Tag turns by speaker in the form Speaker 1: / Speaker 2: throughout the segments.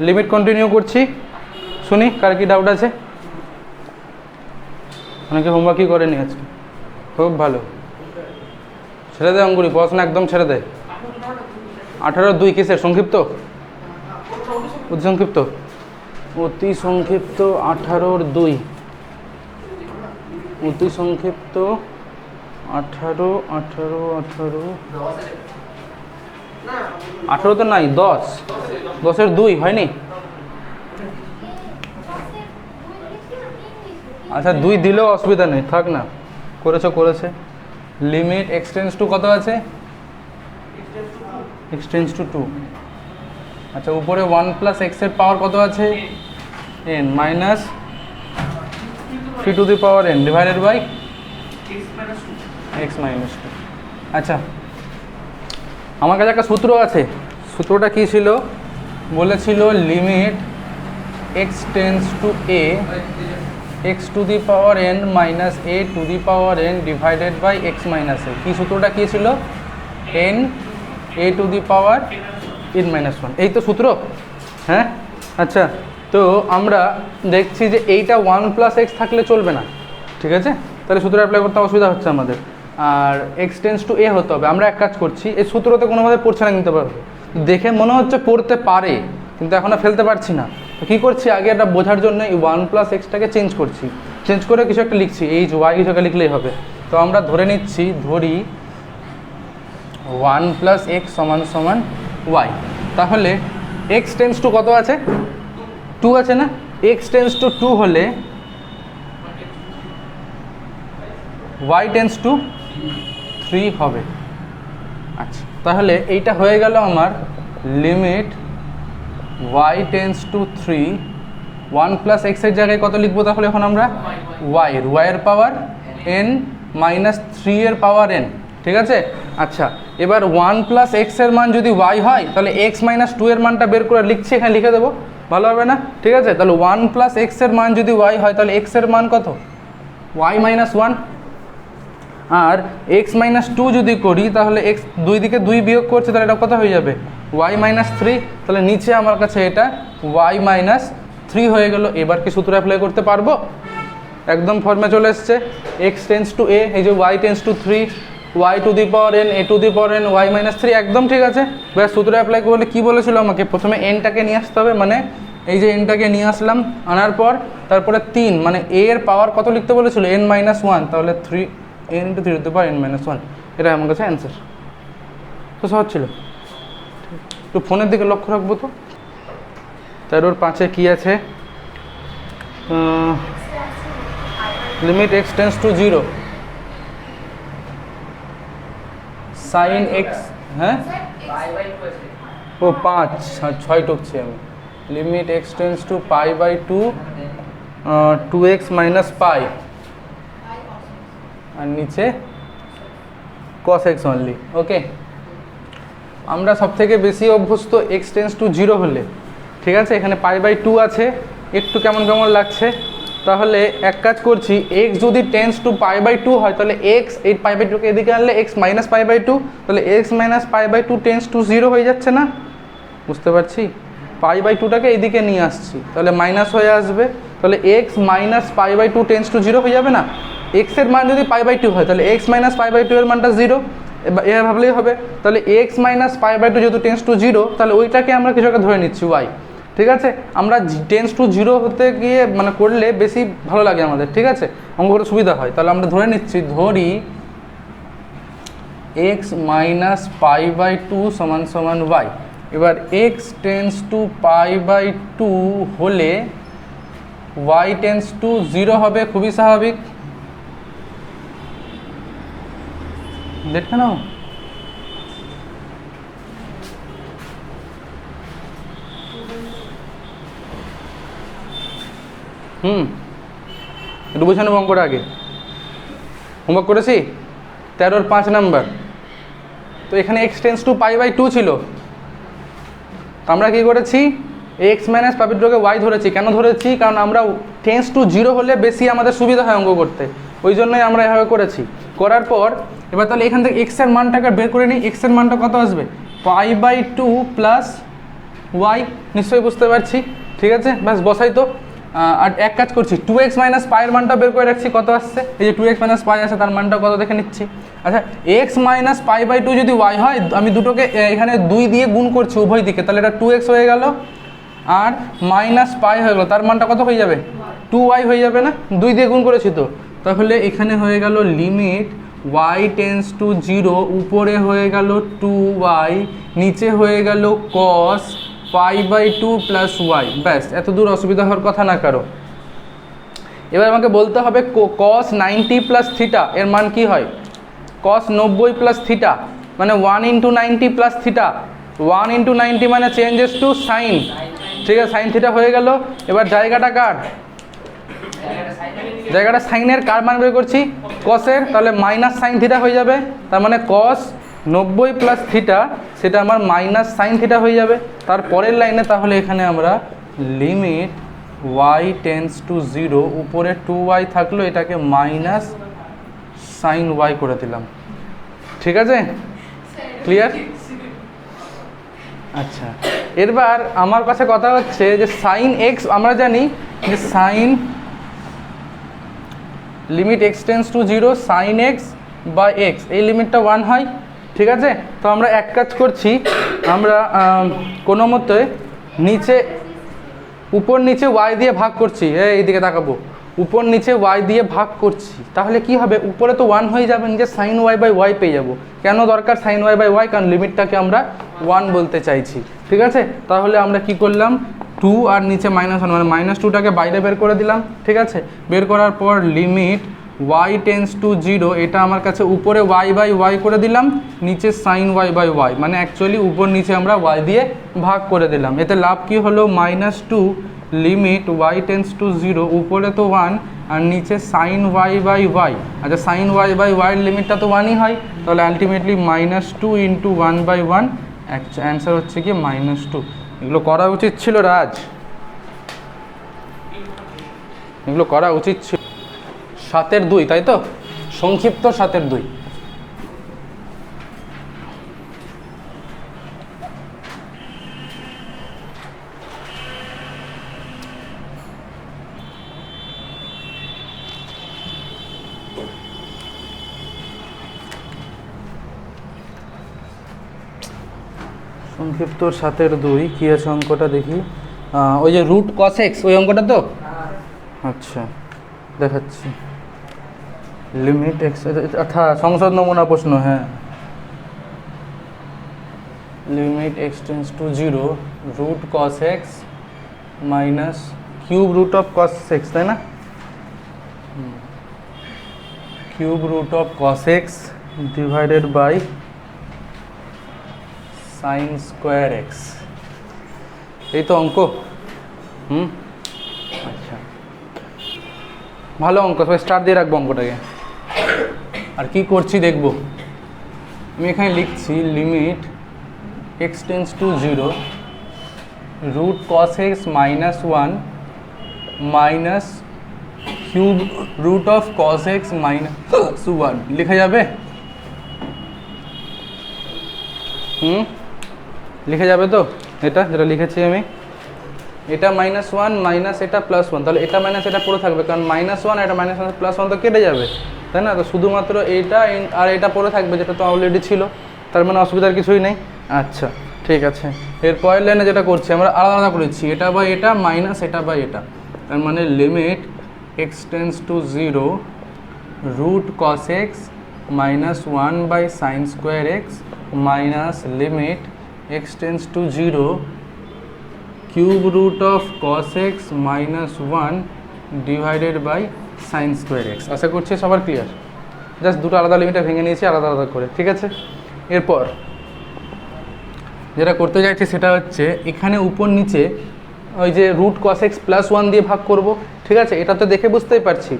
Speaker 1: Limit continue করছি, শুনি কার কি ডাউট আছে। অনেকে হোমওয়ার্ক কি করেনি আজকে, খুব ভালো, ছেড়ে দেয় অঙ্কুরি, পড়াশোনা একদম ছেড়ে দেয়। 18-2 কিসের সংক্ষিপ্ত? অতি সংক্ষিপ্ত, অতি সংক্ষিপ্ত 18-2, অতি সংক্ষিপ্ত 18 তো নাই, 10-10-এর 2 হয়নি? আচ্ছা 2 দিলেও অসুবিধা নেই, থাক না, করেছে। লিমিট এক্সটেন্স টু কত আছে? এক্সটেন্স টু 2। আচ্ছা উপরে 1 প্লাস এক্সের পাওয়ার কত আছে? n minus 3 to the power n divided by x minus 2। আচ্ছা আমার কাছে একটা সূত্র আছে, সূত্রটা কী ছিল? বলেছিল limit x tends to a x to the power n minus a to the power n divided by x minus a. কী সূত্রটা কী ছিল? n a to the power n minus 1, এই তো সূত্র। হ্যাঁ আচ্ছা, তো আমরা দেখছি যে এইটা 1 প্লাস এক্স থাকলে চলবে না, ঠিক আছে? তাহলে সূত্র অ্যাপ্লাই করতে অসুবিধা হচ্ছে আমাদের, আর এক্স টেন্স টু এ হতে হবে। আমরা এক কাজ করছি, এই সূত্রতে কোনোভাবে পড়ছে না কিন্তু পারবো, দেখে মনে হচ্ছে পড়তে পারে কিন্তু এখনও ফেলতে পারছি না। তো কী করছি, আগে এটা বোঝার জন্য এই 1 প্লাস এক্সটাকে চেঞ্জ করছি, চেঞ্জ করে কিছু একটা লিখছি, এইচ ওয়াই কিছু একটা লিখলেই হবে। তো আমরা ধরে নিচ্ছি, ধরি 1 প্লাস এক্স সমান সমান ওয়াই। তাহলে এক্স টেন্স টু কত আছে? 2 আছে না? এক্স টেন্স টু 2 হলে y টেন্স টু 3 হবে। আচ্ছা তাহলে এইটা হয়ে গেল আমার limit y tends to 3। 1 plus এক্সের জায়গায় কত লিখবো তাহলে এখন আমরা? y এর পাওয়ার n মাইনাস 3 এর পাওয়ার n, ঠিক আছে? আচ্ছা এবার 1 প্লাস এক্সের মান যদি y হয় তাহলে x মাইনাস 2 এর মানটা বের করে লিখছি, এখানে লিখে দেবো, ভালো হবে না? ঠিক আছে, তাহলে 1 প্লাস এক্সের মান যদি y হয় তাহলে x এর মান কত? y minus 1। আর x মাইনাস 2 যদি করি তাহলে x দুই দিকে 2 বিয়োগ করছে, তাহলে এটা কত হয়ে যাবে? y minus 3। তাহলে নিচে আমার কাছে এটা y মাইনাস 3 হয়ে গেল। এবার কি সূত্র অ্যাপ্লাই করতে পারবো? একদম ফর্মে চলে এসছে, x টেন্স টু a, এই যে y tends to 3, y two the power n, a to the power n, y minus 3, একদম ঠিক আছে। ব্যাস সূত্র অ্যাপ্লাই করলে কী বলেছিল আমাকে? প্রথমে nটাকে নিয়ে আসতে হবে, মানে এই যে nটাকে নিয়ে আসলাম, আনার পর তারপরে 3 মানে a এর পাওয়ার কত লিখতে বলেছিল? n মাইনাস 1, তাহলে 3 n into 3 to the power n minus 1, এটা আমার কাছে অ্যান্সার। তো সহজ ছিল, একটু ফোনের দিকে লক্ষ্য রাখবো। তো 13-5 কী আছে? Limit x tends to 0 sine x, হ্যাঁ ও 5-6 টুকছি আমি। Limit x tends to pi by 2 2x minus pi, আর নিচে cos x অনলি। ওকে, আমরা সব থেকে বেশি অভ্যস্ত এক্স টেন্স টু 0 হলে, ঠিক আছে? এখানে পাই বাই 2 আছে, একটু কেমন কেমন লাগছে। তাহলে এক কাজ করছি, এক্স যদি টেন্স টু পাই বাই 2 হয় তাহলে এক্স এই পাই বাই 2কে এদিকে আনলে এক্স মাইনাস পাই বাই 2, তাহলে x minus pi by 2 tends to 0 হয়ে যাচ্ছে না? বুঝতে পারছি, পাই বাই 2টাকে এইদিকে নিয়ে আসছি, তাহলে মাইনাস হয়ে আসবে, তাহলে x minus pi by 2 tends to 0 হয়ে যাবে না? এক্সের মান যদি পাই বাই 2 হয় তাহলে এক্স মাইনাস পাই বাই 2 এর মানটা 0, এ ভাবলেই হবে। তাহলে এক্স মাইনাস পাই বাই 2 যেহেতু টেন্স টু 0, তাহলে ওইটাকে আমরা কিছু একটা ধরে নিচ্ছি ওয়াই, ঠিক আছে? আমরা টেন্স টু 0 হতে গিয়ে মানে করলে বেশি ভালো লাগে আমাদের, ঠিক আছে? অঙ্ক করে সুবিধা হয়। তাহলে আমরা ধরে নিচ্ছি, ধরি এক্স মাইনাস পাই বাই 2 সমান সমান ওয়াই। এবার x tends to pi by 2 হলে ওয়াই টেন্স টু 0 হবে, খুবই স্বাভাবিক। দেখে নাও, একটু বুঝে নেব অঙ্কটা আগে। হোমওয়ার্ক করেছি 13-5 নাম্বার। তো এখানে x tends to pi by 2 ছিল, তো আমরা কী করেছি? এক্স মাইনাস পাই বাই 2কে ওয়াই ধরেছি। কেন ধরেছি? কারণ আমরা টেন্স টু 0 হলে বেশি আমাদের সুবিধা হয় অঙ্ক করতে, ওই জন্যই আমরা এভাবে করেছি। করার পর এবার তাহলে এখান থেকে এক্সের মানটাকে বের করে নিই। এক্সের মানটা কত আসবে? পাই বাই 2 প্লাস ওয়াই, নিশ্চয়ই বুঝতে পারছি। ঠিক আছে, ব্যাস বসাই তো। আর এক কাজ করছি, 2x মাইনাস পাইয়ের মানটা বের করে রাখছি, কত আসছে, এই যে 2x মাইনাস পাই আছে তার মানটা কত দেখে নিচ্ছি। আচ্ছা, x মাইনাস পাই বাই 2 যদি y হয়, আমি দুটোকে এখানে 2 দিয়ে গুণ করছি উভয় দিকে, তাহলে এটা 2x হয়ে গেল আর মাইনাস পাই হয়ে গেলো, তার মানটা কত হয়ে যাবে, 2y হয়ে যাবে না, 2 দিয়ে গুণ করেছি তো। তাহলে এখানে হয়ে গেল লিমিট y টেন্স টু 0, উপরে হয়ে গেল 2y, নিচে হয়ে গেল cos pi by 2 plus y. ব্যাস, এত দূর অসুবিধা হওয়ার কথা না কারো। এবার আমাকে বলতে হবে cos 90 প্লাস থিটা এর মান কি হয়, cos 90 প্লাস থিটা মানে 1 ইন্টু 90 প্লাস থিটা, 1 ইন্টু 90 মানে চেঞ্জেস টু সাইন। ঠিক আছে, সাইন থিটা হয়ে গেল। এবার জায়গাটা কার, জায়গাটা সাইনের, কার মান বের করছি, কসের, তাহলে মাইনাস সাইন থিটা হয়ে যাবে। তার মানে cos 90 প্লাস থিটা সেটা আমার মাইনাস সাইন থিটা হয়ে যাবে। তার পরের লাইনে তাহলে এখানে আমরা লিমিট y টেন্স টু 0, উপরে 2y থাকলো, এটাকে মাইনাস সাইন y করে দিলাম। ঠিক আছে, ক্লিয়ার? আচ্ছা, এবার আমার কাছে কথা হচ্ছে যে সাইন x, আমরা জানি যে sine limit x tends to 0 sine x by x, এই লিমিটটা 1 হয়। ঠিক আছে, তো আমরা এক কাজ করছি, আমরা কোনো মতে নিচে উপর নিচে y দিয়ে ভাগ করছি, এইদিকে তাকাবো, উপর নিচে y দিয়ে ভাগ করছি, তাহলে কি হবে, উপরে তো 1 হয়ে যাবে, নিচে সাইন y বাই y পেয়ে যাবো। কেন দরকার সাইন y বাই y, কারণ লিমিটটাকে আমরা 1 বলতে চাইছি। ঠিক আছে, তাহলে আমরা কি করলাম, 2 আর নিচে -1 মানে -2টাকে বাইরে বের করে দিলাম। ঠিক আছে, বের করার পর লিমিট y টেন্স টু 0, এটা আমার কাছে উপরে y বাই y করে দিলাম, নিচে সাইন y বাই y, মানে অ্যাকচুয়ালি উপর নিচে আমরা y দিয়ে ভাগ করে দিলাম। এতে লাভ কি হলো, -2 লিমিট y টেন্স টু 0, উপরে তো 1 আর নিচে সাইন y বাই y। আচ্ছা, সাইন y বাই y এর লিমিটটা তো 1ই হয়, তাহলে আলটিমেটলি -2 ইন্টু 1 বাই 1, অ্যান্সার হচ্ছে কি -2। এগুলো করা উচিত ছিল রাজ, এগুলো করা উচিত ছিল। 7-এর 2, তাই তো, সংক্ষিপ্ত 7-এর 2। সংক্ষিপ্ত 7-এর 2 কি আছে অঙ্কটা দেখি, ওই যে রুট cos x, ওই অঙ্কটা তো। আচ্ছা, দেখাচ্ছি, লিমিট x, আচ্ছা সংসদ নমুনা প্রশ্ন, হ্যাঁ, limit x tends to 0 root cos x minus cube root of cos x, তাই না, cube root of cos x divided by sine square x, এই তো অঙ্ক। আচ্ছা, ভালো অঙ্ক, সবাই স্টার দিয়ে রাখবো অঙ্কটাকে। আর কি করছি দেখবো, আমি এখানে লিখছি limit x tends to 0 root cos x minus 1 minus cube root of cos x minus 1, লেখা যাবে? লিখে যাবে তো, এটা যেটা লিখেছি আমি, এটা -1 মাইনাস এটা +1, তাহলে এটা মাইনাস এটা পড়ে থাকবে, কারণ -1 এটা -1 +1 তো কেটে যাবে, তাই না, তো শুধুমাত্র এইটা আর এটা পড়ে থাকবে, যেটা তো অলরেডি ছিল, তার মানে অসুবিধার কিছুই নেই। আচ্ছা, ঠিক আছে, এর পরের লাইনে যেটা করছি আমরা আলাদা আলাদা করেছি, এটা বাই এটা মাইনাস এটা বাই এটা, তার মানে limit x tends to 0 root cos x minus 1 by sine square x minus limit x tends to 0 cube root of cos x minus 1 divided by sine square x। আশা করছি সবার clear, just দুটো আলাদা লিমিটে ভেঙে নিয়েছি আলাদা আলাদা করে। ঠিক আছে, এরপর যেটা করতে চাইছি সেটা হচ্ছে এখানে উপর নিচে ওই যে রুট cos x প্লাস 1 দিয়ে ভাগ করব। ঠিক আছে, এটা তো দেখে বুঝতেই পারছি,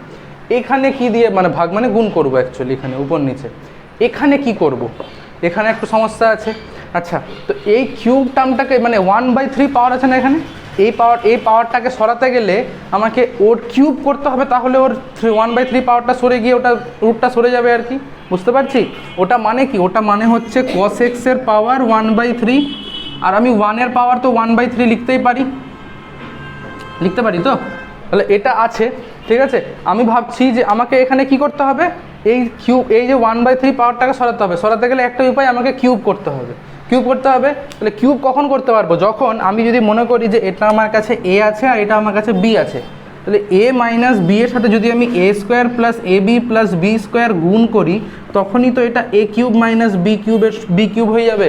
Speaker 1: এখানে কি দিয়ে মানে ভাগ মানে গুণ করব, অ্যাকচুয়ালি এখানে উপর নিচে, এখানে কি করব, এখানে একটু সমস্যা আছে। আচ্ছা, তো এই কিউব টার্মটাকে মানে 1/3 পাওয়ার আছে না এখানে, এই পাওয়ারটাকে সরাতে গেলে আমাকে ওর কিউব করতে হবে, তাহলে ওর 1/3 পাওয়ারটা সরে গিয়ে ওটা রুটটা সরে যাবে আর কি, বুঝতে পারছি। ওটা মানে কি, ওটা মানে হচ্ছে cos x এর পাওয়ার 1/3 আর আমি 1-এর পাওয়ার তো 1/3 লিখতেই পারি, লিখতে পারি তো, তাহলে এটা আছে। ঠিক আছে, আমি ভাবছি যে আমাকে এখানে কি করতে হবে, এই কিউব, এই যে 1/3 পাওয়ারটাকে সরাতে হবে। সরাতে গেলে একটা উপায়, আমাকে কিউব করতে হবে, কিউব করতে হবে। তাহলে কিউব কখন করতে পারবো, যখন আমি যদি মনে করি যে এটা আমার কাছে এ আছে আর এটা আমার কাছে বি আছে, তাহলে এ মাইনাস বি এর সাথে যদি আমি এ square plus A B plus B square গুণ করি, তখনই তো এটা এ কিউব মাইনাস বি কিউবের বি কিউব হয়ে যাবে।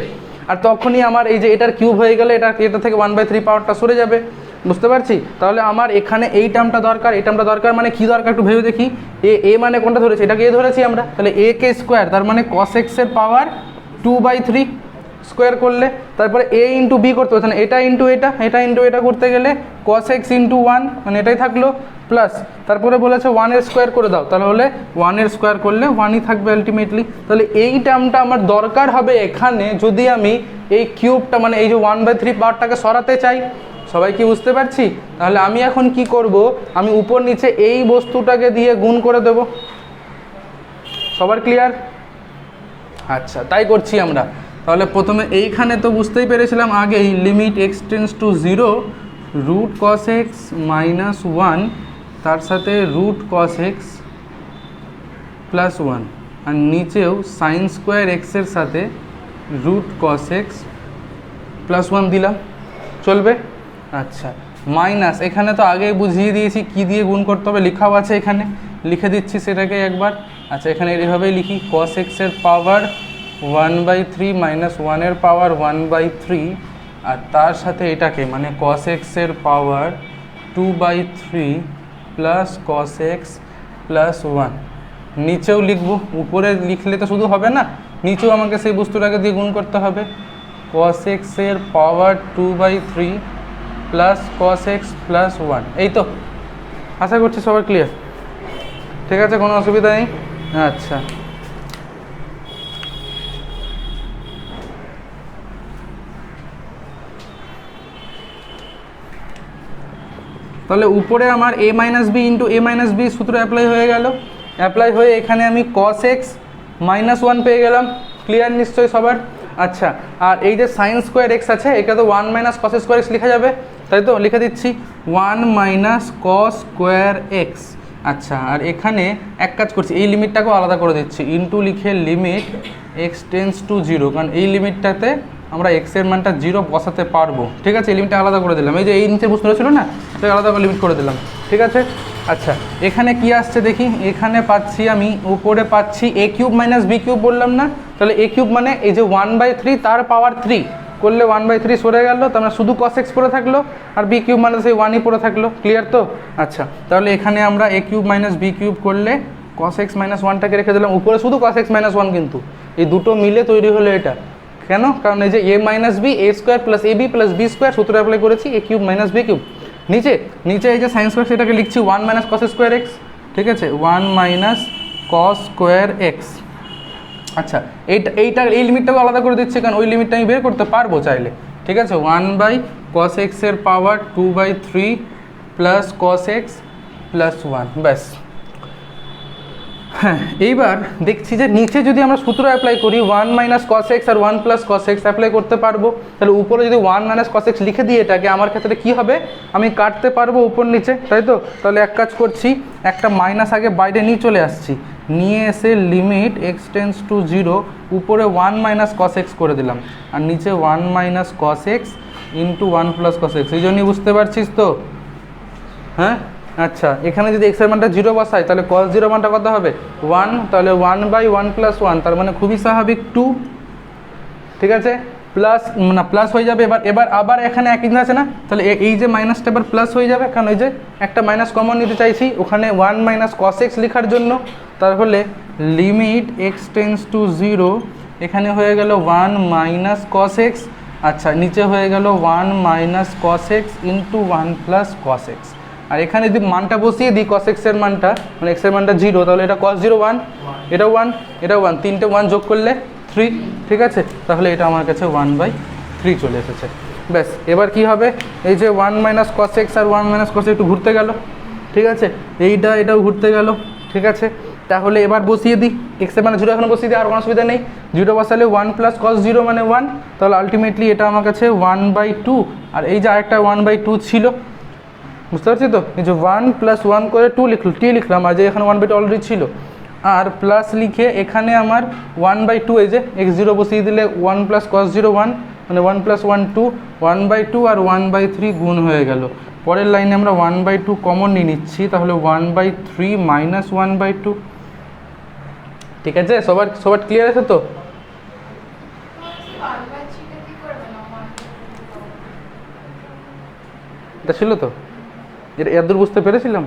Speaker 1: আর তখনই আমার এই যে এটার কিউব হয়ে গেলে এটা থেকে 1/3 পাওয়ারটা সরে যাবে। বুঝতে পারছি? তাহলে আমার এখানে এই টার্মটা দরকার, এই টার্মটা দরকার, মানে কি দরকার একটু ভেবে দেখি। এ মানে কোনটা ধরেছি, এটাকে এ ধরেছি আমরা, তাহলে এ কে স্কোয়ার, তার মানে cos x এর পাওয়ার 2/3 স্কোয়ার করলে, তারপরে এ ইন্টু বি করতে হচ্ছে না, এটা ইন্টু এটা, এটা ইন্টু এটা করতে গেলে cos x ইন্টু 1, মানে এটাই থাকলো, প্লাস তারপরে বলেছে 1-এর স্কোয়ার করে দাও, তাহলে হলে 1-এর স্কোয়ার করলে 1ই থাকবে আলটিমেটলি। তাহলে এই টার্মটা আমার দরকার হবে এখানে, যদি আমি এই কিউবটা মানে এই যে 1/3 পাওয়ারটাকে সরাতে চাই। সবাই কি বুঝতে পারছি? তাহলে আমি এখন কি করব, আমি উপর নিচে এই বস্তুটাকে দিয়ে গুণ করে দেব। সবার ক্লিয়ার? আচ্ছা, তাই করছি আমরা। তাহলে প্রথমে এইখানে তো বুঝতেই পেরেছিলাম আগেই, limit x tends to 0 root cos x minus 1 তার সাথে রুট cos x প্লাস 1, আর নিচেও সাইন স্কোয়ার এক্সের সাথে রুট cos x প্লাস 1 দিলাম, চলবে? আচ্ছা, মাইনাস এখানে তো আগেই বুঝিয়ে দিয়েছি কি দিয়ে গুণ করতে হবে, লেখাও আছে এখানে, লিখে দিচ্ছি সেটাকে একবার। আচ্ছা, এখানে এইভাবেই লিখি, cos x এর পাওয়ার 1/3 মাইনাস 1-এর পাওয়ার 1/3, আর তার সাথে এটাকে মানে cos x এর পাওয়ার 2/3 প্লাস cos x প্লাস 1। নিচেও লিখব, উপরে লিখলে তো শুধু হবে না, নিচেও আমাকে সেই বস্তুটাকে দিয়ে গুণ করতে হবে। cos x এর পাওয়ার 2/3 প্লাস cos x প্লাস 1। এই তো, আশা করছি সবার ক্লিয়ার। ঠিক আছে, কোনো অসুবিধা নেই। আচ্ছা, তাহলে উপরে আমার a minus B into a minus B সূত্র অ্যাপ্লাই হয়ে গেল। অ্যাপ্লাই হয়ে এখানে আমি cos x মাইনাস 1 পেয়ে গেলাম। ক্লিয়ার নিশ্চয়ই সবার? আচ্ছা, আর এই যে সাইন স্কোয়ার এক্স আছে, এটা তো 1 মাইনাস কস স্কোয়ার এক্স লেখা যাবে, তাই তো? লিখে দিচ্ছি 1 মাইনাস কস স্কোয়ার এক্স। আচ্ছা, আর এখানে এক কাজ করছি, এই লিমিটটাকেও আলাদা করে দিচ্ছি, ইন্টু লিখে লিমিট এক্স টেন্ডস টু 0, কারণ এই লিমিটটাতে আমরা এক্সের মানটা 0 বসাতে পারবো। ঠিক আছে, এই লিমিটটা আলাদা করে দিলাম, এই যে এই নিচে বুঝতে ছিল না, সেটা আলাদা করে লিমিট করে দিলাম। ঠিক আছে, আচ্ছা, এখানে কি আসছে দেখি, এখানে পাচ্ছি আমি, উপরে পাচ্ছি a cube minus B cube বললাম না, তাহলে a কিউব মানে এই যে 1/3 তার পাওয়ার 3 করলে 1/3 সরে গেল, তার মানে শুধু cos x পড়ে থাকলো, আর বি কিউব মানে সেই 1ই পড়ে থাকলো। ক্লিয়ার তো? আচ্ছা, তাহলে এখানে আমরা a cube minus B cube করলে cos x মাইনাস 1টাকে রেখে দিলাম, উপরে শুধু cos x মাইনাস 1, কিন্তু এই দুটো মিলে তৈরি হলো এটা। কেন? কারণ এই যে a minus B, a square plus A B plus B square সূত্র অ্যাপ্লাই করেছি, a cube minus B cube. নিচে এই যে সাইন স্কোয়ার, সেটাকে লিখছি 1 মাইনাস কস স্কোয়ার এক্স। ঠিক আছে, 1 মাইনাস কস স্কোয়ার এক্স। আচ্ছা, এই লিমিটটাকে আলাদা করে দিচ্ছি, কারণ ওই লিমিটটা আমি বের করতে পারবো চাইলে। ঠিক আছে, 1/cos x এর পাওয়ার 2/3 প্লাস cos x প্লাস 1, ব্যাস। হ্যাঁ, এইবার দেখছি যে নিচে যদি আমরা সূত্র অ্যাপ্লাই করি, 1 মাইনাস কস এক্স আর 1 প্লাস কস এক্স অ্যাপ্লাই করতে পারবো, তাহলে উপরে যদি 1 মাইনাস কস এক্স লিখে দিই এটাকে, আমার ক্ষেত্রে কি হবে, আমি কাটতে পারবো উপর নিচে, তাই তো? তাহলে এক কাজ করছি, একটা মাইনাস আগে বাইরে নিয়ে চলে আসছি, নিয়ে এসে লিমিট এক্স টেন্ডস টু 0, উপরে 1 মাইনাস কস এক্স করে দিলাম, আর নিচে 1 minus cos x into 1 plus cos x. এই জন্যই বুঝতে পারছিস তো? হ্যাঁ, আচ্ছা, এখানে যদি এক্সের মানটা 0 বসাই, তাহলে cos 0 মানটা কত হবে? 1, তাহলে 1/1 প্লাস 1, তার মানে খুবই স্বাভাবিক 2। ঠিক আছে, প্লাস না প্লাস হয়ে যাবে, এবার আবার এখানে একই জিনিস আছে না, তাহলে এই যে মাইনাসটা এবার প্লাস হয়ে যাবে, কারণ এই যে একটা মাইনাস কমন নিতে চাইছি ওখানে 1 মাইনাস কস এক্স লেখার জন্য। তাহলে লিমিট এক্স টেন্ডস টু 0, এখানে হয়ে গেল 1 মাইনাস কস এক্স, আচ্ছা, নিচে হয়ে গেল 1 minus cos x into 1 plus cos x. আর এখানে যদি মানটা বসিয়ে দিই cos x এর মানটা, মানে x এর মানটা 0, তাহলে এটা cos 0 1, এটা 1, এটা 1, তিনটে 1 যোগ করলে 3। ঠিক আছে, তাহলে এটা আমার কাছে 1/3 চলে এসেছে, ব্যাস। এবার কি হবে, এই যে 1 মাইনাস cos x আর 1 মাইনাস cos একটু ঘুরতে গেল। ঠিক আছে, এটাও ঘুরতে গেল। ঠিক আছে, তাহলে এবার বসিয়ে দিই, এক্সের মানে 0 এখন বসিয়ে দিই, আর কোনো অসুবিধা নেই। 0 বসালে 1 + cos 0 মানে 1, তাহলে আলটিমেটলি এটা আমার কাছে 1/2, আর এই যে আরেকটা 1/2 ছিল, বুঝতে পারছি তো? এই যে 1 + 1 করে 2 লিখলাম, আর যে এখানে 1/2 অলরেডি ছিল, আর প্লাস লিখে এখানে আমার 1/2, এই যে x0 বসিয়ে দিলে 1 + cos 0 1, মানে 1 + 1 2, 1/2 আর 1/3 গুণ হয়ে গেল। পরের লাইনে আমরা 1/2 কমন নিয়ে নিচ্ছি, তাহলে 1/3 - 1/2। ঠিক আছে, সবার ক্লিয়ার আছে তো? এটা ছিল তো, যেটা এতদূর বুঝতে পেরেছিলাম।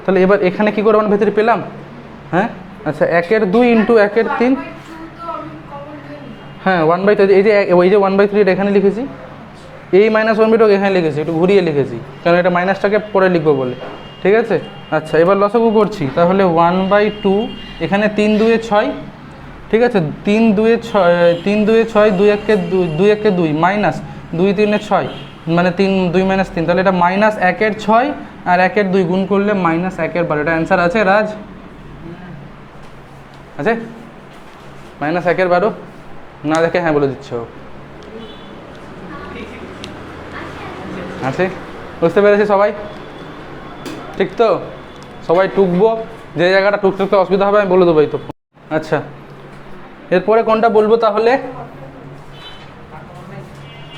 Speaker 1: তাহলে এবার এখানে কি করে আমার ভেতরে পেলাম? হ্যাঁ আচ্ছা, 1/2 × 1/3, হ্যাঁ 1/3, এই যে ওই যে 1/3 এটা এখানে লিখেছি, এই -1/2 এখানে লিখেছি, একটু ঘুরিয়ে লিখেছি কারণ এটা মাইনাসটাকে পরে লিখবো বলে। ঠিক আছে, আচ্ছা এবার লসাগু করছি, তাহলে 1/2, এখানে 3 × 2 = 6, ঠিক আছে, 3 × 2 = 6, 3 × 2 = 6, 2 × 1 = 2, 2 × 1 = 2, মাইনাস 2 × 3 = 6, মানে 3 2 - 3, তাহলে এটা -1/6 আর 1/2 গুণ করলে -1/12। এটা অ্যান্সার আছে রাজ? আছে -1/12? না দেখে হ্যাঁ বলে দিচ্ছ। আছে, বুঝতে পেরেছি সবাই? ঠিক তো, সবাই টুকবো, যে জায়গাটা টুকতে অসুবিধা হবে আমি বলে দেবো। এই তো আচ্ছা, এরপরে কোনটা বলবো তাহলে?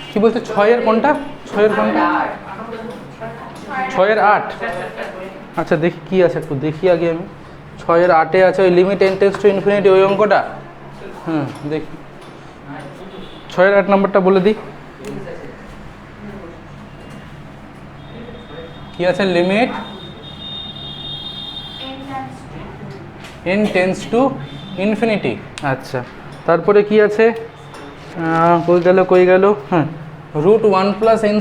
Speaker 1: কি বলছো 6-এর কোনটা? 6-এর কোনটা? 6-এর 8। আচ্ছা দেখি কি আছে, একটু দেখি আগে আমি। 6-এর 8-এ আছে ওই limit n tends to infinity, ওই অঙ্কটা। হ্যাঁ দেখি, 6-এর 8 নম্বরটা বলে দিই। কি আছে? Limit n tends to infinity. আচ্ছা, তারপরে কি আছে? কই গেল? হ্যাঁ, √1 + n²,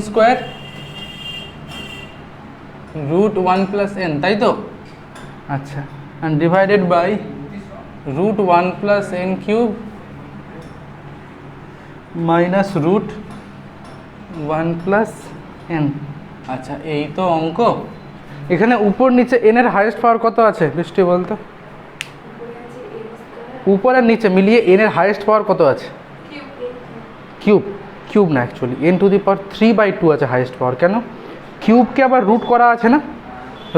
Speaker 1: √1 + n, তাই তো? আচ্ছা, and divided by √1 + n³ minus √1 + n। আচ্ছা, এই তো অঙ্ক। এখানে উপর নিচে n এর হাইয়েস্ট পাওয়ার কত আছে বৃষ্টি বলতো? উপর আর নিচে মিলিয়ে n এর হাইয়েস্ট পাওয়ার কত আছে? কিউব না, অ্যাকচুয়ালি n³ 3/2 আছে হাইয়েস্ট পাওয়ার। কেন? কিউবকে আবার রুট করা আছে না,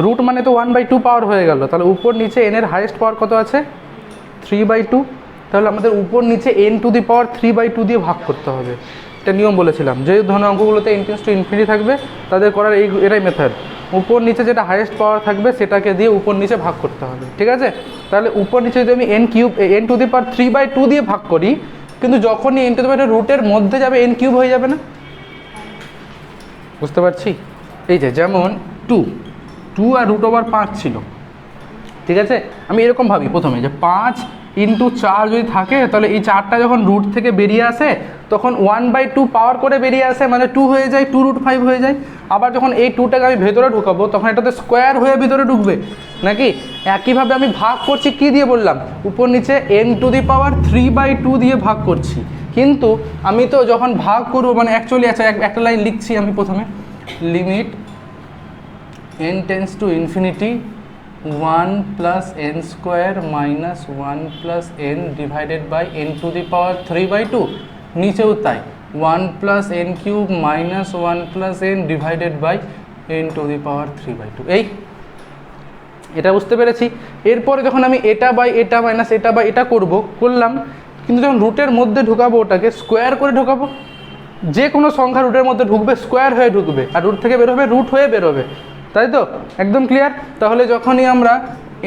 Speaker 1: রুট মানে তো 1/2 পাওয়ার হয়ে গেল। তাহলে উপর নিচে n এর হাইয়েস্ট পাওয়ার কত আছে? 3/2। তাহলে আমাদের উপর নিচে n³ 3/2 দিয়ে ভাগ করতে হবে। এটা নিয়ম বলেছিলাম, যে ধরনের অঙ্কগুলোতে n টেন্ডস টু ইনফিনিটি থাকবে তাদের করার এটাই মেথড। উপর নিচে যেটা হাইয়েস্ট পাওয়ার থাকবে সেটাকে দিয়ে উপর নিচে ভাগ করতে হবে। ঠিক আছে, তাহলে উপর নিচে যদি আমি n³ 3/2 দিয়ে ভাগ করি, কিন্তু যখনই n³ রুটের মধ্যে যাবে n³ হয়ে যাবে না? বুঝতে পারছি? এই যে যেমন 2 আর √5 ছিল, ঠিক আছে, আমি এরকম ভাবি প্রথমে যে 5 × 4 যদি থাকে, তাহলে এই 4টা যখন রুট থেকে বেরিয়ে আসে তখন 1/2 পাওয়ার করে বেরিয়ে আসে, মানে 2 হয়ে যায়, 2√5 হয়ে যায়। আবার যখন এই 2টাকে আমি ভেতরে ঢুকাবো তখন এটাতে স্কোয়ার হয়ে ভিতরে ঢুকবে নাকি? একইভাবে আমি ভাগ করছি কি দিয়ে বললাম? উপর নিচে n³ 3/2 দিয়ে ভাগ করছি। কিন্তু আমি তো যখন ভাগ করবো, মানে অ্যাকচুয়ালি আচ্ছা একটা লাইন লিখছি আমি প্রথমে, limit n tends to infinity 1 + n² - 1 + n divided by n³ 3/2, নিচেও তাই 1 + n³ - 1 + n divided by n³ 3/2। এটা বুঝতে পেরেছি। এরপরে যখন আমি এটা বাই এটা মাইনাস এটা বাই এটা করলাম, কিন্তু যখন রুটের মধ্যে ঢুকাবো ওটাকে স্কোয়ার করে ঢুকাবো। যে কোনো সংখ্যা রুটের মধ্যে ঢুকবে স্কোয়ার হয়ে ঢুকবে, আর রুট থেকে বেরোবে রুট হয়ে বেরোবে, তাই তো? একদম ক্লিয়ার? তাহলে যখনই আমরা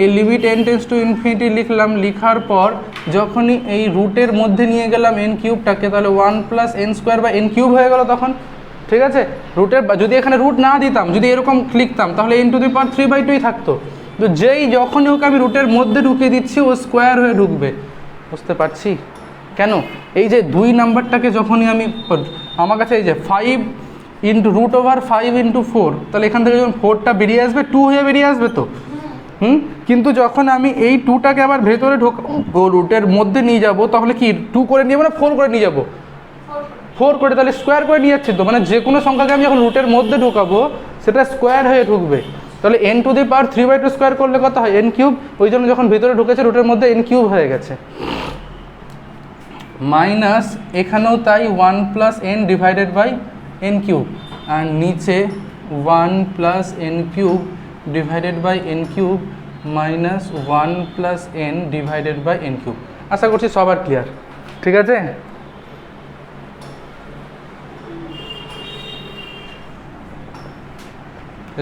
Speaker 1: এই limit n tends to infinity লিখলাম, লিখার পর যখনই এই রুটের মধ্যে নিয়ে গেলাম n³টাকে, তাহলে 1 + n² n³ হয়ে গেল তখন। ঠিক আছে, রুটের যদি এখানে রুট না দিতাম, যদি এরকম লিখতাম, তাহলে n³ 3/2 থাকতো। তো যখনই ওকে আমি রুটের মধ্যে ঢুকিয়ে দিচ্ছি ও স্কোয়ার হয়ে ঢুকবে। বুঝতে পারছি কেন? এই যে 2 নাম্বারটাকে যখনই আমি, আমার কাছে এই যে 5 × √5 × 4, তাহলে এখান থেকে যখন 4টা বেরিয়ে আসবে 2 হয়ে বেরিয়ে আসবে তো। কিন্তু যখন আমি এই 2টাকে আবার ভেতরে ঢোকাবো, রুটের মধ্যে নিয়ে যাব, তাহলে কি 2 করে নিয়ে যাবো না 4 করে নিয়ে যাবো? 4 করে, তাহলে স্কোয়ার করে নিয়ে যাচ্ছি তো, মানে যে কোনো সংখ্যাকে আমি যখন রুটের মধ্যে ঢোকাবো সেটা স্কোয়ার হয়ে ঢুকবে। তাহলে n two the power 3/2 square করলে কত হয় n কিউব, ওই জন্য যখন ভিতরে ঢুকেছে রুটের মধ্যে n কিউব হয়ে গেছে। মাইনাস এখানেও তাই 1 plus n divided by n cube, আর নিচে 1 plus n cube divided by n cube minus 1 plus n divided by n cube. আশা করছি সবার ক্লিয়ার, ঠিক আছে?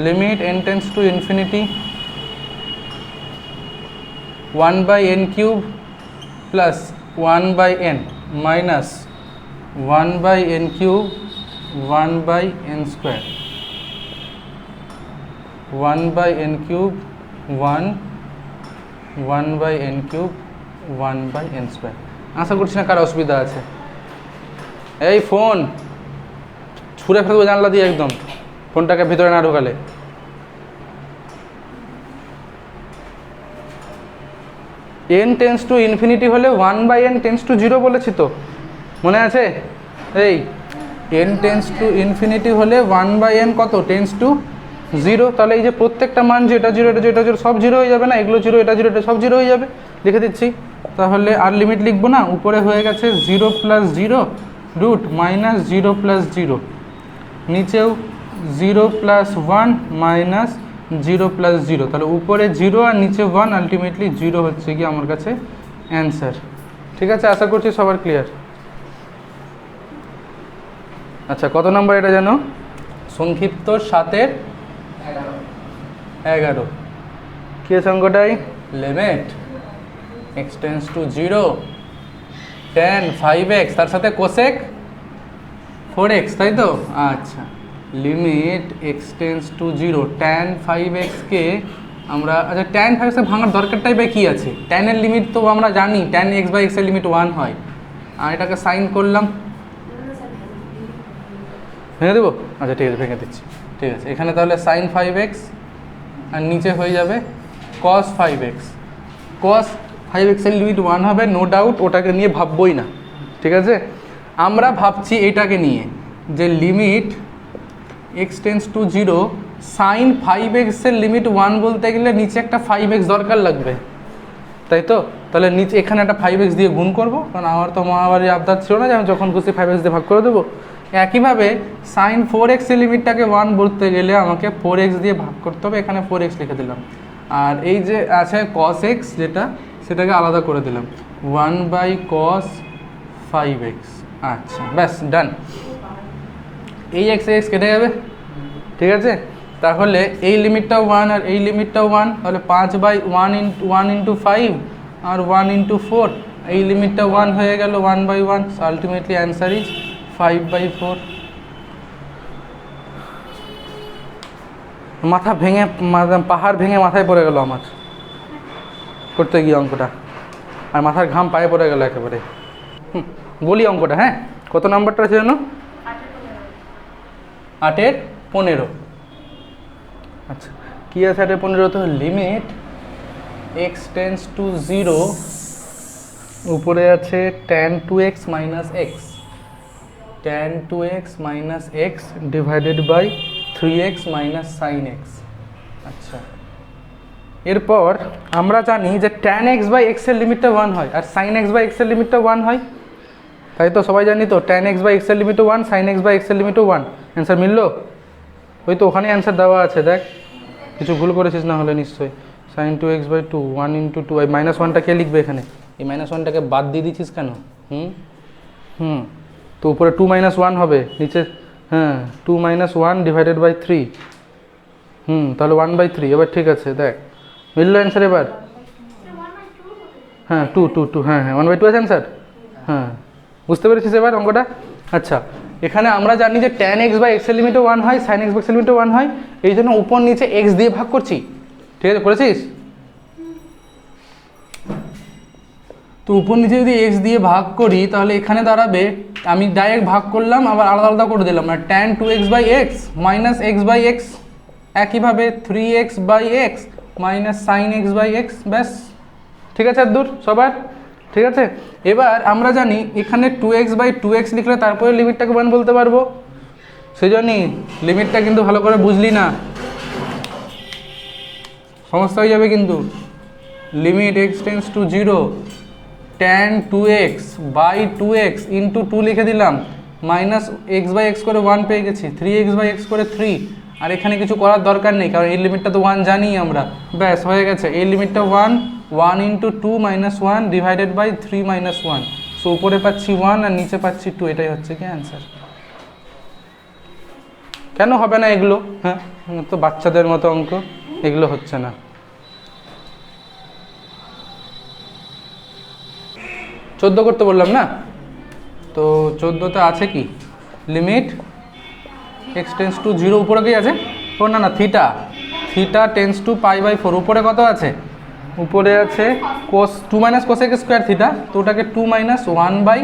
Speaker 1: Limit n tends to infinity 1 by n cube plus 1 by n minus 1 by n cube 1 by n square, 1 by n cube 1 by n cube 1 by n square. আশা করছি না কার অসুবিধা আছে। এই ফোন ছুঁড়ে ফেলবো জানলা দিয়ে একদম, ফোনটাকে ভিতরে না ঢোকালে। n টেন্স টু ইনফিনিটি হলে 1 বাই n টেন্স টু 0 বলেছি তো, মনে আছে? এই n টেন্স টু ইনফিনিটি হলে 1 বাই n কত টেন্স টু 0, তাহলে এই যে প্রত্যেকটা মান যেটা 0 এটা 0 এটা 0 সব 0 হয়ে যাবে না, এগুলো 0 এটা 0 এটা সব 0 হয়ে যাবে। লিখে দিচ্ছি, তাহলে আর লিমিট লিখবো না, উপরে হয়ে গেছে 0 প্লাস 0 রুট মাইনাস 0 প্লাস 0, নিচেও 0 প্লাস 1 মাইনাস 0 প্লাস 0, তাহলে উপরে 0 আর নিচে 1, আলটিমেটলি 0 হচ্ছে কি আমার কাছে অ্যান্সার। ঠিক আছে, আশা করছি সবার ক্লিয়ার। আচ্ছা, কত নম্বর এটা জানো? সংক্ষিপ্ত 7-এর 11। কি আছে অঙ্কটাই? Limit x tends to 0 tan 5x তার সাথে কোসেক 4x, তাই তো? আচ্ছা, limit x tends to 0 tan 5x কে আমরা, আচ্ছা tan 5x ভাঙার দরকারটাই বা কী আছে? tan এর লিমিট তো আমরা জানি, tan x বাই x এর লিমিট 1 হয়, আর এটাকে সাইন করলাম, ভেঙে দেবো? আচ্ছা ঠিক আছে, ভেঙে দিচ্ছি। ঠিক আছে, এখানে তাহলে সাইন 5x আর নিচে হয়ে যাবে cos 5x। cos 5x এর লিমিট 1 হবে, নো ডাউট, ওটাকে নিয়ে ভাববই না। ঠিক আছে, আমরা ভাবছি এটাকে নিয়ে যে limit x tends to 0 sine 5x এর লিমিট 1 বলতে গেলে নিচে একটা 5x দরকার লাগবে, তাই তো? তাহলে নিচে এখানে একটা 5x দিয়ে গুণ করব, কারণ আমার তো মহাবারী আবদার ছিল না যে আমি যখন খুশি 5x দিয়ে ভাগ করে দেবো। একইভাবে সাইন 4x এর লিমিটটাকে 1 বলতে গেলে আমাকে 4x দিয়ে ভাগ করতে হবে, এখানে 4x লিখে দিলাম। আর এই যে আছে cos x যেটা, সেটাকে আলাদা করে দিলাম, 1 বাই cos 5x। আচ্ছা, ব্যাস ডান। এই x কেটে যাবে, ঠিক আছে? তাহলে এই লিমিটটাও 1 আর এই লিমিটটাও 1, তাহলে 5 বাই 1 ইন্টু 5 আর 1 ইন্টু 4, এই লিমিটটা 1 হয়ে গেল 1 বাই 1, আলটিমেটলি অ্যান্সার ইজ 5/4। মাথা ভেঙে, পাহাড় ভেঙে মাথায় পড়ে গেল আমার করতে গিয়ে অঙ্কটা, আর মাথার ঘাম পায়ে পড়ে গেল একেবারে। বলি অঙ্কটা, হ্যাঁ? কত নাম্বারটা আছে জানো? 8-এর 15। আচ্ছা, কী আছে 8-এর 15? তো লিমিট x টেন্স টু 0, উপরে আছে tan 2x minus x, tan 2x minus x divided by 3x minus sine x। আচ্ছা, এরপর আমরা জানি যে tan x বাই x এর লিমিটটা 1 হয় আর sin x বাই x এর লিমিটটা 1 হয়, তাই তো? সবাই জানি তো tan x বাই x এর লিমিটও 1, sin x বাই x এর লিমিটও 1। অ্যান্সার মিললো? ওই তো ওখানে অ্যান্সার দেওয়া আছে, দেখ, কিছু ভুল করেছিস না হলে নিশ্চয়ই। sin 2x বাই 2, 1 ইন্টু 2, এই মাইনাস 1টা কে লিখবে এখানে? এই মাইনাস 1টাকে বাদ দিয়ে দিচ্ছিস কেন? তো উপরে 2 মাইনাস 1 হবে, নিচে 2 মাইনাস 1 ডিভাইডেড বাই 3, তাহলে 1/3। এবার ঠিক আছে, দেখ মিললো অ্যান্সার এবার? হ্যাঁ 2 হ্যাঁ 1/2 আছে অ্যান্সার। হ্যাঁ, বুঝতে পেরেছিস এবার অঙ্কটা? আচ্ছা, এখানে আমরা জানি যে tan x বাই x এর লিমিটও 1 হয়, sin x বাই x এর লিমিটও 1 হয়, এই জন্য উপর নিচে x দিয়ে ভাগ করছি। ঠিক আছে, করেছিস? তো উপর নিচে যদি x দিয়ে ভাগ করি তাহলে এখানে দাঁড়াবে, আমি ডাইরেক্ট ভাগ করলাম আবার আলাদা আলাদা করে দিলাম না, tan 2x by x minus x by x, একইভাবে 3x by x minus sine x by x, ব্যাস। ঠিক আছে দূর সবার? ঠিক আছে, এবার আমরা জানি এখানে 2x বাই 2x লিখলে তারপরে লিমিটটাকে 1 বলতে পারবো, সেই জন্যই লিমিটটা কিন্তু ভালো করে বুঝলি না। সমস্যা হয়ে যাবে কিন্তু। Limit x tends to 0 tan 2x by 2x into 2 লিখে দিলাম, মাইনাস x বাই এক্স করে 1 পেয়ে গেছি, 3x বাই এক্স করে 3। আর এখানে কিছু করার দরকার নেই, কারণ এই লিমিটটা তো 1 জানি আমরা। ব্যাস হয়ে গেছে, এই লিমিটটা 1 into 2 minus 1 divided by 3 minus 1। So উপরে পাচ্ছি 1 আর নিচে পাচ্ছি 2, এটাই হচ্ছে কি অ্যান্সার। কেন হবে না এগুলো? হ্যাঁ, তো বাচ্চাদের মতো অঙ্ক, এগুলো হচ্ছে না। 14 করতে বললাম না, তো 14তে আছে কি, লিমিট x টেন্স টু 0, উপরে কি আছে? ও না না, থিটা টেন্স টু π/4। উপরে কত আছে? উপরে আছে cos 2 minus cosec square theta, তো ওটাকে 2 মাইনাস 1 বাই,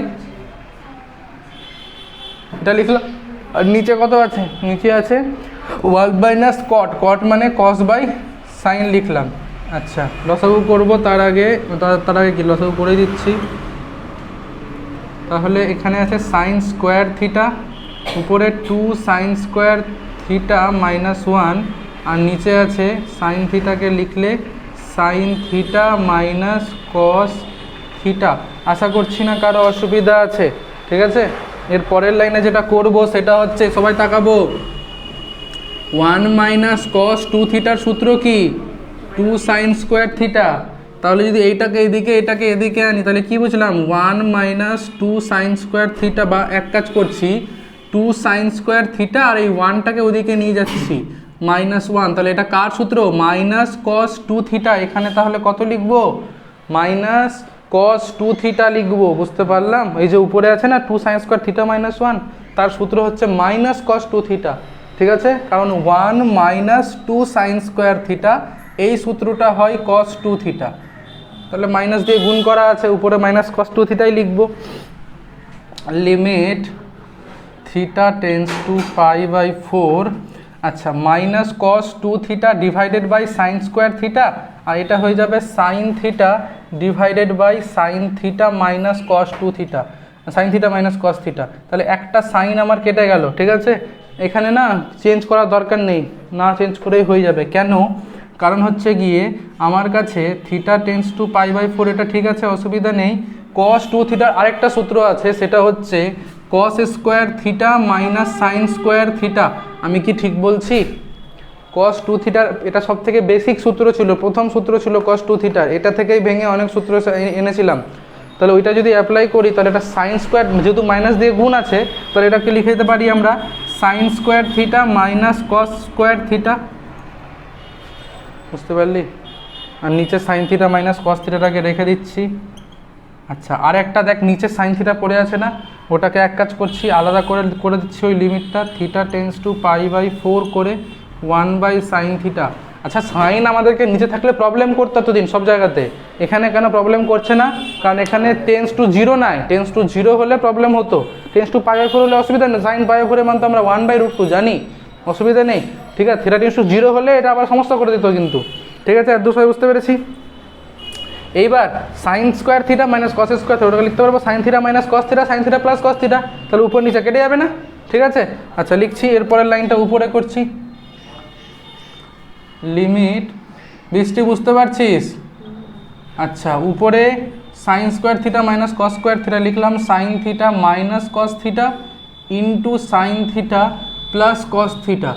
Speaker 1: এটা লিখলাম। আর নিচে কত আছে? নিচে আছে 1 মাইনাস কট মানে কস বাই সাইন লিখলাম। আচ্ছা, লসাগু করবো, তার আগে কি লসাগু করে দিচ্ছি। তাহলে এখানে আছে সাইন স্কোয়ার থিটা, উপরে 2 সাইন স্কোয়ার থিটা মাইনাস 1, আর নিচে আছে সাইন থিটাকে লিখলে sine theta minus cos theta. আশা করছি না কারো অসুবিধা আছে, ঠিক আছে। এর পরের লাইনে যেটা করব সেটা হচ্ছে, সবাই তাকাবো, 1 মাইনাস কস 2 থিটার সূত্র কি? 2 সাইন স্কোয়ার থিটা। তাহলে যদি এইটাকে এদিকে এটাকে এদিকে আনি, তাহলে কি বুঝলাম? 1 মাইনাস 2 সাইন স্কোয়ার থিটা, বা এক কাজ করছি, 2 সাইন স্কোয়ার থিটা আর এই 1টাকে ওদিকে নিয়ে যাচ্ছি, মাইনাস 1। তাহলে এটা কার সূত্র? Minus cos 2 theta. এখানে তাহলে কত লিখবো? মাইনাস কস 2 থিটা লিখবো, বুঝতে পারলাম? এই যে উপরে আছে না 2 সাইন স্কোয়ার থিটা মাইনাস 1, তার সূত্র হচ্ছে মাইনাস কস 2 থিটা, ঠিক আছে। কারণ 1 মাইনাস 2 সাইন স্কোয়ার থিটা, এই সূত্রটা হয় কস 2 থিটা। তাহলে মাইনাস দিয়ে গুণ করা আছে, উপরে মাইনাস কস 2 থিটাই লিখবো। লিমিট থিটা টেন্স টু π/4, আচ্ছা, minus cos 2 theta divided by sine square theta, আর এটা হয়ে যাবে sine theta divided by sine theta minus cos 2 theta, sine theta minus cos theta. তাহলে একটা সাইন আমার কেটে গেল, ঠিক আছে। এখানে না চেঞ্জ করার দরকার নেই, না চেঞ্জ করেই হয়ে যাবে। কেন? কারণ হচ্ছে গিয়ে আমার কাছে থিটা টেন্স টু π/4, এটা ঠিক আছে, অসুবিধা নেই। কস 2 থিটার আরেকটা সূত্র আছে, সেটা হচ্ছে কস square theta minus sine square theta. আমি কি ঠিক বলছি? কস 2 থিটার এটা সব থেকে বেসিক সূত্র ছিল, প্রথম সূত্র ছিল কস 2 থিটার, এটা থেকেই ভেঙে অনেক সূত্র এনেছিলাম। তাহলে ওইটা যদি অ্যাপ্লাই করি, তাহলে এটা সাইন স্কোয়ার, যেহেতু মাইনাস দিয়ে গুণ আছে, তাহলে এটাকে লিখে দিতে পারি আমরা sign square theta minus cos square theta, বুঝতে পারলি? আর নিচে সাইন থিটা মাইনাস কস থিটাটাকে রেখে দিচ্ছি। আচ্ছা, আর একটা দেখ, নিচে সাইন থিটা পড়ে আছে না, ওটাকে এক কাজ করছি, আলাদা করে দিচ্ছি ওই লিমিটটা, থিটা টেন্স টু π/4 করে 1 বাই সাইন থিটা। আচ্ছা, সাইন আমাদেরকে নিচে থাকলে প্রবলেম করতে হতো দিন সব জায়গাতে, এখানে কেন প্রবলেম করছে না? কারণ এখানে টেন্স টু 0 নাই, টেন্স টু 0 হলে প্রবলেম হতো, টেন্স টু π/4 হলে অসুবিধা নেই। সাইন π/4 মান তো আমরা 1/√2 জানি, অসুবিধা নেই, ঠিক আছে। থিটা টেন্স টু 0 হলে এটা আবার সমস্যা করে দিত কিন্তু, ঠিক আছে। আর সবাই বুঝতে পেরেছি? এইবার sign square theta minus cos square theta, ওটাকে লিখতে পারবো sign theta minus cos theta, sine theta plus cos theta, তাহলে উপর নিচে কেটে যাবে না, ঠিক আছে। আচ্ছা, লিখছি, এরপরের লাইনটা উপরে করছি। লিমিট, বৃষ্টি বুঝতে পারছিস? আচ্ছা, উপরে sine square theta minus cos square theta লিখলাম, sine theta minus cos theta into sine theta plus cos theta,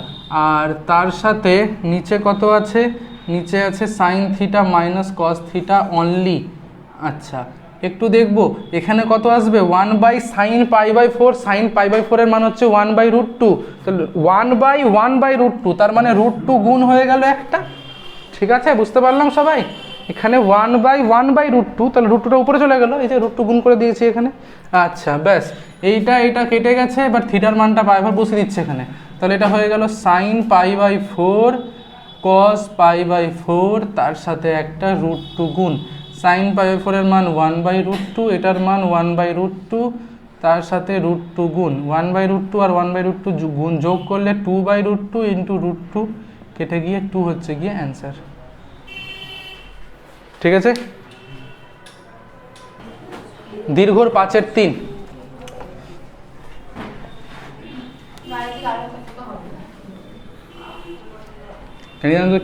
Speaker 1: আর তার সাথে নিচে কত আছে? নিচে আছে sine theta minus cos theta only. আচ্ছা, একটু দেখবো এখানে কত আসবে, 1 বাই সাইন π/4, সাইন π/4 এর মান হচ্ছে 1/√2, তাহলে 1/1/√2, তার মানে √2 গুণ হয়ে গেল একটা, ঠিক আছে, বুঝতে পারলাম সবাই? এখানে 1/1/√2, তাহলে √2টা উপরে চলে গেল, এই যে √2 গুণ করে দিয়েছি এখানে। আচ্ছা, ব্যাস, এইটা কেটে গেছে, এবার থিটার মানটা π/4 বসে দিচ্ছে এখানে, তাহলে এটা হয়ে গেল সাইন π/4 কস π/4, তার সাথে একটা √2 গুণ, সাইন π/4 এর মান 1/√2, এটার মান 1/√2, তার সাথে √2 গুণ, 1/√2 আর 1/√2 গুণ যোগ করলে 2/√2 ইন্টু √2, কেটে গিয়ে 2 হচ্ছে গিয়ে অ্যান্সার, ঠিক আছে। দীর্ঘর 5-এর 3,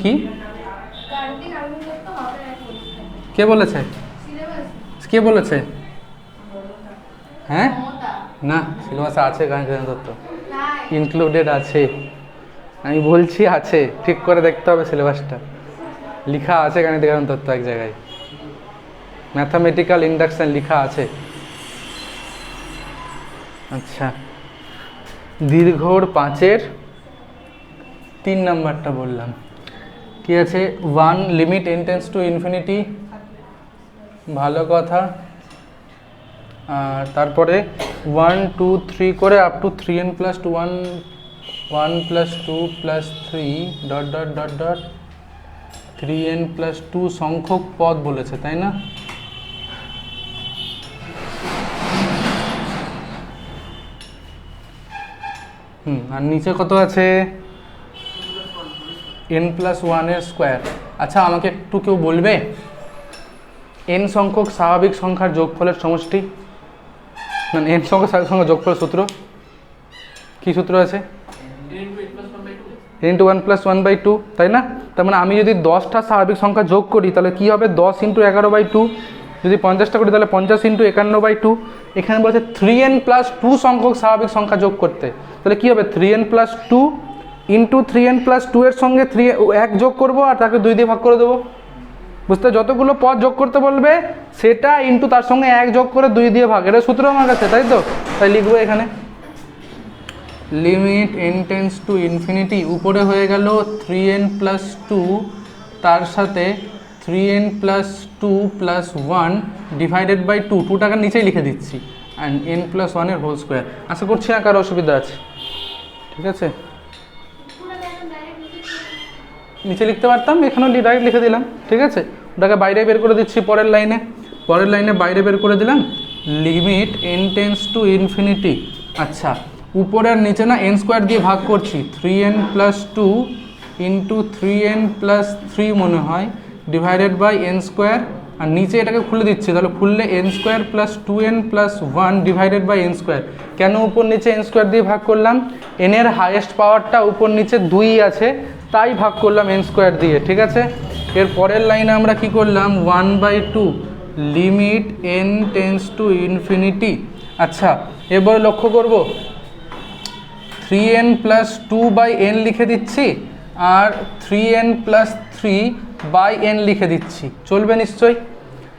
Speaker 1: কি কে বলেছে? কে বলেছে? হ্যাঁ, না সিলেবাসে আছে গাণিতিক তত্ত্ব, ইনক্লুডেড আছে। আমি বলছি আছে, ঠিক করে দেখতে হবে সিলেবাসটা। লেখা আছে গাণিতিক তত্ত্ব এক জায়গায়, ম্যাথামেটিক্যাল ইন্ডাকশন লেখা আছে। আচ্ছা, দীর্ঘর 5-এর 3 নাম্বারটা বললাম, কি আছে? 1 limit n tends to infinity, ভালো কথা। আর তারপরে 1 2 3 করে up to 3n + 1 1 + 2 + 3 dot dot dot dot 3n + 2 সংখ্যক পদ বলেছে, তাই না? আর নিচে কত আছে? n + 1 এর স্কোয়ার। আচ্ছা, আমাকে একটু কেউ বলবে n সংখ্যক স্বাভাবিক সংখ্যার যোগফলের সমষ্টি, মানে n সংখ্যক স্বাভাবিক সংখ্যার যোগফলের সূত্র কি? সূত্র আছে n × 1 + 1/2, তাই না? তার মানে আমি যদি 10টা স্বাভাবিক সংখ্যা যোগ করি তাহলে কি হবে? 10 × 11/2। যদি 50টা করি তাহলে 50 × 51/2। এখানে বলছে 3n + 2 সংখ্যক স্বাভাবিক সংখ্যা যোগ করতে, তাহলে কি হবে? 3n + 2 × 3n + 2 এর সঙ্গে 1 যোগ করবো আর তাকে 2 দিয়ে ভাগ করে দেবো। বুঝতে, যতগুলো পদ যোগ করতে বলবে সেটা ইন্টু তার সঙ্গে 1 যোগ করে 2 দিয়ে ভাগ, এটা সূত্র আমার কাছে, তাই তো? তাই লিখবো এখানে limit n tends to infinity, উপরে হয়ে গেল 3n + 2, তার সাথে 3n + 2 + 1 ডিভাইডেড বাই 2, 2টাকে নিচেই লিখে দিচ্ছি, অ্যান্ড n + 1 এর হোল স্কোয়ার। আশা করছি না কারো অসুবিধা আছে, ঠিক আছে? নিচে লিখতে পারতাম, এখানেও ডাইরেক্ট লিখে দিলাম, ঠিক আছে? ওটাকে বাইরে বের করে দিচ্ছি পরের লাইনে বাইরে বের করে দিলাম limit n tends to infinity. আচ্ছা, উপরে আর নিচে না n² দিয়ে ভাগ করছি, 3n + 2 × 3n + 3 মনে হয় ডিভাইডেড বাই n², আর নিচে এটাকে খুলে দিচ্ছি, তাহলে খুললে n² + 2n + 1 divided by n²। কেন উপর নিচে n² দিয়ে ভাগ করলাম? n এর হাইয়েস্ট পাওয়ারটা উপর নিচে 2 আছে, তাই ভাগ করলাম n² দিয়ে, ঠিক আছে? এর পরের লাইনে আমরা কি করলাম? 1/2 limit n tends to infinity. আচ্ছা, এবারে লক্ষ্য করব 3n + 2/n লিখে দিচ্ছি আর 3n + 3/n লিখে দিচ্ছি, চলবে নিশ্চয়ই?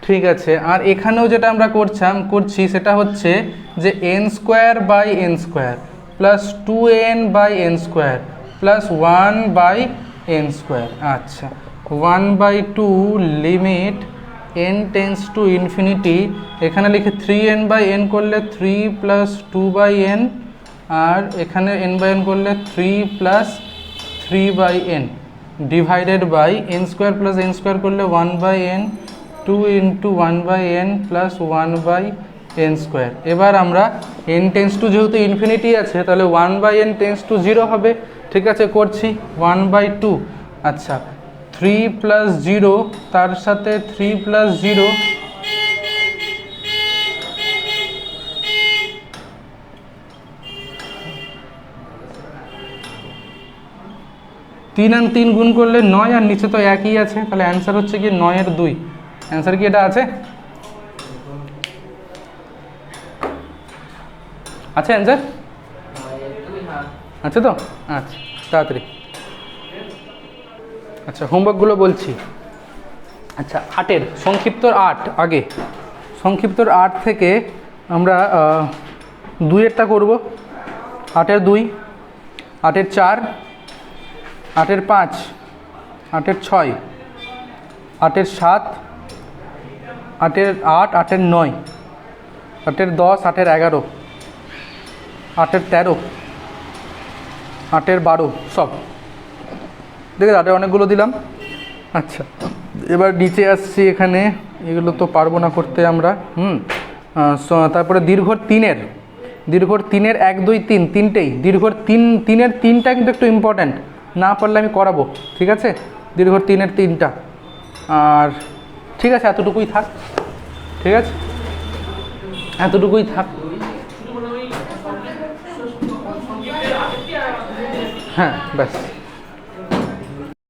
Speaker 1: ঠিক আছে। আর এখানেও যেটা আমরা করছি সেটা হচ্ছে যে n² + 2n/n² + 1/n²। আচ্ছা, 1/2 limit n tends to infinity, এখানে লিখে 3n/n করলে 3 + 2/n, আর এখানে n/n করলে 3 + 3/n divided by n² + n² করলে 1/n, 2 × 1/n + 1/n²। এবার আমরা n টেন্ডস টু যেহেতু ইনফিনিটি আছে তাহলে 1/n টেন্ডস টু 0 হবে, ঠিক আছে? করছি 1/2। আচ্ছা, 3 + 0, তার সাথে 3 + 0, তিন আর 3 গুণ করলে 9, আর নিচে তো একই আছে, তাহলে অ্যান্সার হচ্ছে কি 9/2। অ্যান্সার কি এটা আছে? আছে অ্যান্সার? আছে তো? আচ্ছা, তাড়াতাড়ি। আচ্ছা, হোমওয়ার্কগুলো বলছি। আচ্ছা, 8-এর সংক্ষিপ্ত 8, আগে সংক্ষিপ্ত 8 থেকে আমরা 2-এরটা করব। 8-এর 2, 8-এর 4, 8-এর 5, 8-এর 6, 8-এর 7, 8-এর 8, 8-এর 9, 8-এর 10, 8-এর 11, 8-এর 13, 8-এর 12, সব দেখে 8-এর অনেকগুলো দিলাম। আচ্ছা, এবার নিচে আসছি, এখানে এগুলো তো পারবো না করতে আমরা। তারপরে দীর্ঘর 3-এর 1 2 3 তিনটেই, দীর্ঘর 3-এর 3টা কিন্তু একটু ইম্পর্ট্যান্ট, না পারলে আমি করাবো, ঠিক আছে? দীর্ঘর 3-এর 3টা। আর ঠিক আছে, এতটুকুই থাক, ঠিক আছে? এতটুকুই থাক। হ্যাঁ, ব্যাস।